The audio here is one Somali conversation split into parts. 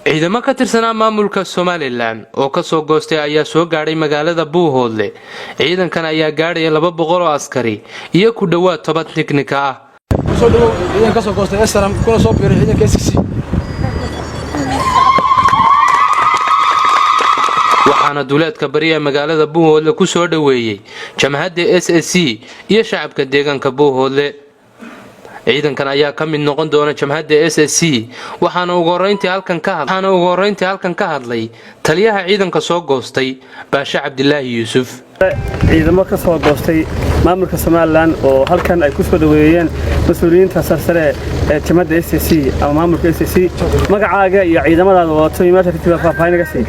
ciidamo ka tirsanaa maamulka somaliland oo ka soo goostay ayaa soo gaadhay magaalada buuhoole. ciidankan ayaa gaadhay 200 oo askari iyo ku dhawaad 10 tiknika ah. soo dhaw ciidan ka soo goostay SRM kuna soo biiray ciidanka SSC. waxaana duuleedka bariya magaalada buuhoole ku soo dhaweeyay jabhada SSC iyo shacabka deegaanka buuhoole. ciidankan ayaa ka mid noqon doona jabhada SSC waxaana ugu horeyntii halkan ka hadlay taliyaha ciidanka soo goostay Baasha Cabdilaahi Yuusuf. ciidamo ka soo goostay maamulka Somaliland oo halkan ay ku soo dhaweeyeen mas'uuliyiinta sarsare ee jabhada SSC ama maamulka SSC. magacaaga iyo ciidamadaada wato imaasha ka faahfaahinayga si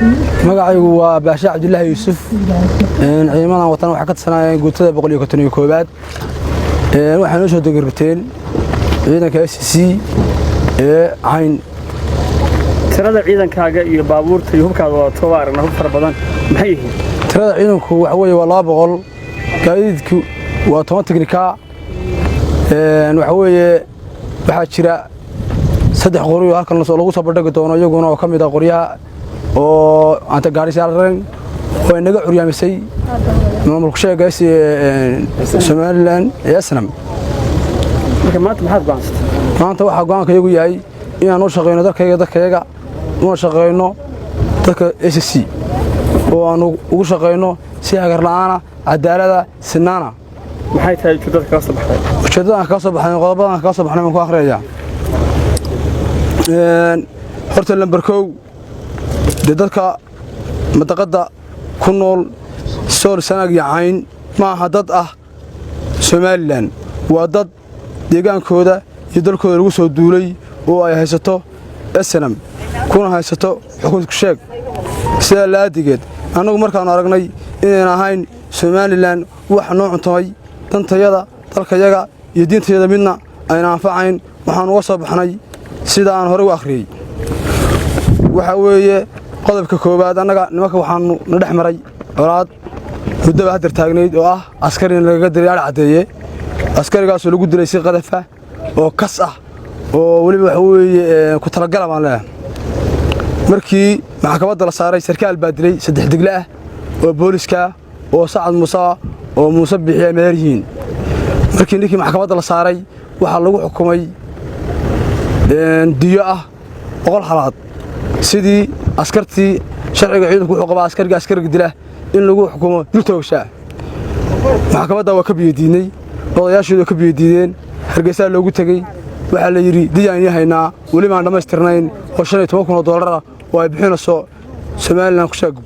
magacaygu waa Baasha Cabdilaahi Yuusuf. ciidamadan watan waxa ka tirsanayeen guutada 151 waxaan soo degirteen ciidanka SSC cayn tirada ciidankaaga iyo baabuurta iyo hubkaada waa toobaarna hub fara badan maxay yihiin tirada ciidanku waxa weeye waa 200 gaadiidku waa 10 tiknika waxa weeye waxa jira 3 qori oo halkan lagu soo bandhigi doono iyaguna oo kamid ah qoryaha oo anta gaari saaran oo inaga curyaamisay maamulka sheegay Somaliland SNM. maanta waxa go'aankayagu yahay inaan u shaqeyno dadkayga una shaqeyno dadka SSC oo aan ugu shaqeyno si agar la'aana cadaalada sinaana. maxay tahay dadka ka soo baxay ujeedada ka soo baxay qodobadan ka soo baxnay ku akhriyaa horta lambar 1 dadka madaqada ku nool sool sanag yahayn ma aha dad ah Somaliland waa dad deegaankooda iyo dalkooda lagu soo duulay oo ay haysato SNM kuna haysato xukuumad ku sheeg sida laadigeed anagu markaan aragnay inaan ahayn Somaliland wax nooc toy dantayada dalkayaga iyo diintayada midna ayna anfacayn waxaan uga soo baxnay sida aan hore u akhriyay waxa weeye qodobka koobaad anaga nimanka waxaan na dhex maray walaad muddo hadda taagnayd oo ah askari laga diray cadeeye askarigaas lagu dilay si qadafa oo kas ah oo waliba waxa weeye ku talagal baan leeyahay markii maxkamadda la saaray sarkaal baa dilay 3 digle ah oo booliska oo Saacad Muuse bixiye meerihiin markii ninkii maxkamadda la saaray waxa lagu xukumay diyo ah 100 halaad sidii askartii sharciga ciidanku wuxuu qabaa askariga dila in lagu xukumo dil toogasho maxkamadda waa ka biyadiinay odayaashooda ka biyadiideen Hargeysa loogu tagay waxa la yiri diyaan yahaynaa wali ma dhameystirnayn oo $15,000 oo ay bixinayso Somaliland ku shaag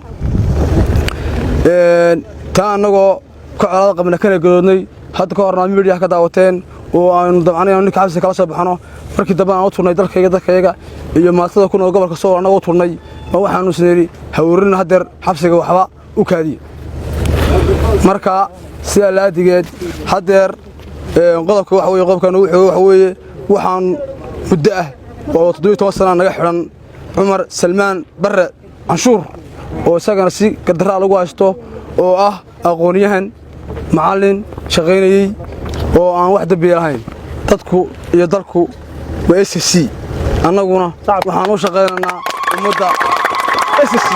taa anagoo ka calaad qabna kana gadoodnay hadda ka horna media ka daawateen oo aan dabcanayno ninka xabsi kala soo baxano markii dambe aan u turnay dalkayga iyo maatada ku nool gobolka soo anaga u turnay ma waxaanu isneeri hawrin hadeer xabsiga waxba u kaadiye marka sida laadigeed hadeer qodobka waxa weeye qodobkan waxa weeye waxaan muddo ah oo 17 sano naga xiran Umar Salmaan Barre Anshuur oo isagana si gadara lagu haysto oo ah aqoonyahan macallin shaqeynayay oo aan wax dambi lahayn dadku iyo dalku waa SSC annaguna waxaan u shaqeynaynaa ummadda SSC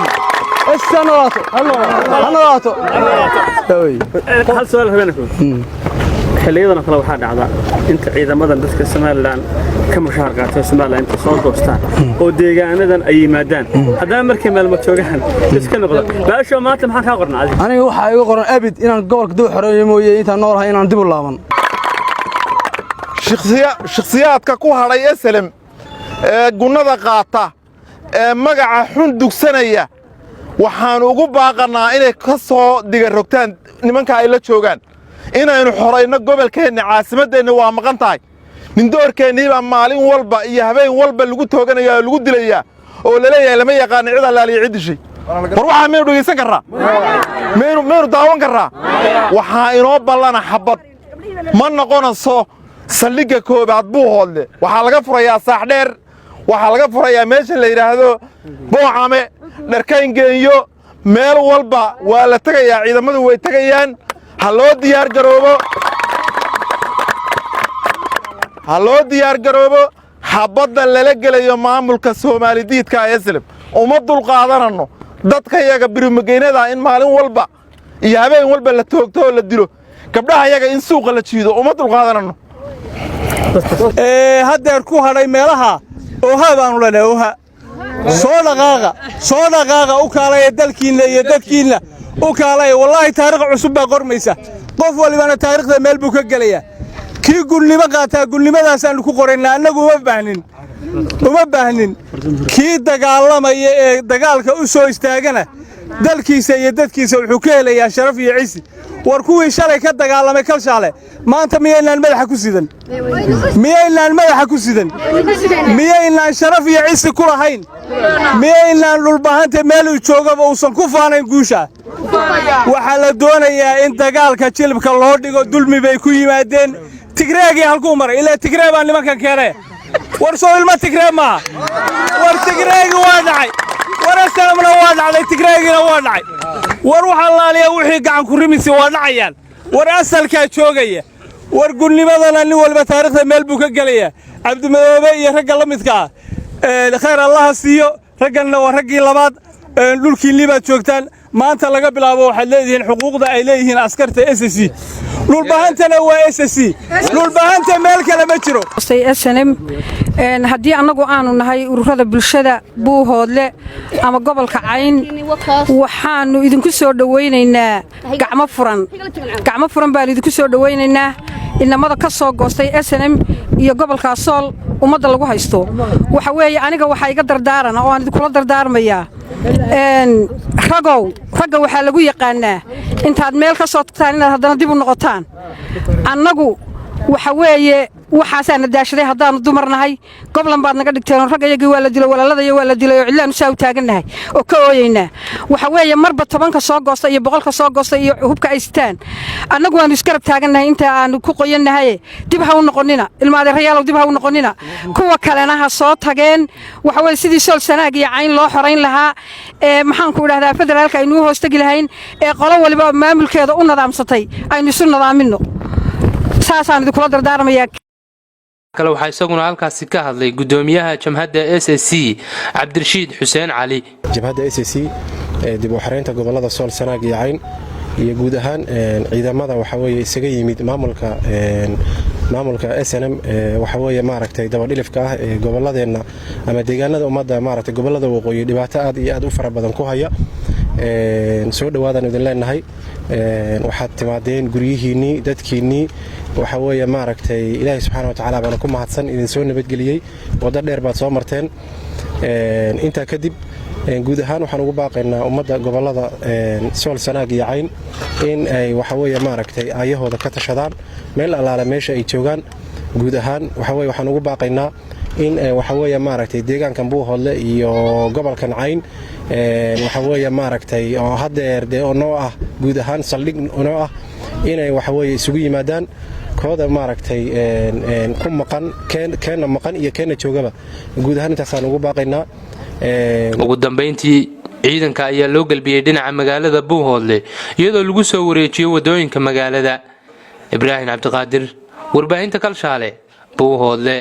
hal su'aal habeenku xilliyadan kale waxa dhacda inta ciidamadan dadka Somaliland ka mushaar qaato Somaliland inta soo goostaan oo deegaanadan ay yimaadaan haddana markay maalmo joogaan iska noqdo baasho maanta maxaa ka qornaa aniga waxa iga qoran abid inaan gobolka dib u xoreeyo mooyee inta noolahay inaan dib u laaban shakhsiyaadka ku haray SLM gunada qaata magaca xun dugsanaya waxaan ugu baaqanaa inay ka soo diga rogtaan nimanka ay la joogaan inaynu xoreyno gobolkeena caasimadeena waa maqan tahay nin doorkeeniba maalin walba iyo habeen walba lagu tooganayaa lagu dilayaa oo la leeyahay lama yaqaan cid allaaliyo cid dishay war waxa meenu dhageysan karaa meenu daawan karaa waxa inoo ballana xabad ma noqonayso saldhigga koobaad Buuhoole waxa laga furayaa saax dheer waxa laga furayaa meesha la yiraahdo Boocame dharkayn geeyo meel walba waa la tagayaa ciidamadu way tagayaan haloo diyaar garoobo xabadda lala gelayo maamulka Soomaalidiidka ee SLM uma dulqaadanano dadka iyaga birimageynada in maalin walba iyo habeen walba la toogto oo la dilo gabdhaha iyaga in suuqa la jiido uma dulqaadanano haddeer ku hadhay meelaha ooha baanu leenahay ooha soo dhaqaaqa u kaalaya dalkiinna iyo dadkiinna u kaalaya wallaahi taariikh cusub baa qormaysa qof walibana taariikhda meel buu ka gelayaa kii gulnimo qaataa gulnimadaasaan ku qoraynaa annagu uma baahnin kii dagaalamaya ee dagaalka u soo istaagana dalkiisa iyo dadkiisa wuxuu ka helayaa sharaf iyo ciisi war kuwii shalay ka dagaalamay kalshaale maanta miyaynaan madaxa ku sidan miyaynaan sharaf iyo ciisi ku lahayn miyaynaan dhulbahanta meel uu joogaba uusan ku faanayn guusha waxaa la doonayaa in dagaalka jilibka loo dhigo dulmi bay ku yimaadeen tigreegii halkuu maray ilaa tigree baa nimankan keenee war soo ilma tigree maaha war tigreegii waa dhacay war SLMna waa dhacday tigreegiina waa dhacay war waxa laaliya wixii gacan ku rimisi waa dhacayaan war asalka joogaya war gulnimadana nin walba taariikhda meel buu ka galaya cabdimadoobe iyo ragga la midka khayr allah siiyo ragganna waa raggii labaad dhulkiinni baad joogtaan maanta laga bilaabo waxaad leedihiin xuquuqda ay leeyihiin askarta SSC dhulbahantana waa SSC dhulbahanta meel kale ma jiro SNM haddii annagu aanu nahay ururada bulshada buuhoole ama gobolka cayn waxaanu idinku soo dhawaynaynaa gacmo furan baan idinku soo dhawaynaynaa inamada ka soo goostay SNM iyo gobolka Sool ummadda lagu haysto waxa weeye aniga waxa iga dardaarana oo aan idinkula dardaarmayaa ragga waxaa lagu yaqaanaa intaad meel ka soo tagtaan inaad haddana dib u noqotaan annagu waxa weeye waxaasaan daashaday haddaanu dumar nahay goblan baad naga dhigteen raggayagii waa la dilay walaaladaya waa la dilay oo cidlaanu saa u taagannahay oo ka ooyaynaa waxa weeye marba 10ka soo goosta iyo 100ka soo goosta iyo hubka ay sitaan annagu waanu iskarab taagannahay inta aanu ku qoyannahay dib ha u noqonina ilmaadeerayaal dib ha u noqonina kuwa kalena ha soo tageen waxa weeye sidii Sool Sanaag iyo Cayn loo xoreyn lahaa maxaan ku idhaahdaa federaalka aynu hoos tagi lahayn qolo waliba maamulkeeda u nidaamsatay aynu isu nidaamino saasaan idinkula dardaarmayaa kale waxa isaguna halkaasi ka hadlay gudoomiyaha jabhada SSC Cabdirashiid Xuseen Cali jabhada SSC dib u xareynta gobolada Sool Sanaag iyo Cayn iyo guud ahaan ciidamada waxa weeye isaga yimid maamulka SNM waxa weeye maaragtay dabadhilifka ah ee goboladeena ama deegaanada ummadda maaragtay gobolada waqooyi dhibaato aad iyo aad u fara badan ku haya soo dhawaadaan idin leenahay waxaad timaadeen guriyihiinii dadkiinii waxa weeye maaragtay ilaahay subxaanahu wa tacaala baan ku mahadsan idin soo nabadgeliyay wada dheer baad soo marteen inta kadib guud ahaan waxaan ugu baaqaynaa ummadda gobolada Sool Sanaag iyo Cayn in ay waxa weeye maaragtay ayahooda ka tashadaan meel alaala meesha ay joogaan guud ahaan waxa weeye waxaan ugu baaqaynaa in waxa weeye maaragtay deegaankan Buuhoole iyo gobolkan Cayn waxa weeye maaragtay oo hadeer oo noo ah guud ahaan saldhig noo ah inay waxa weeye isugu yimaadaan kooda maaragtay ku maqan keena maqan iyo keena joogaba guud ahaan intaasaan ugu baaqaynaa ugu dambeyntii ciidanka ayaa loo galbiyay dhinaca magaalada Buuhoole iyadoo lagu soo wareejiyay wadooyinka magaalada Ibraahim Cabdiqaadir warbaahinta Kalshaale Buuhoole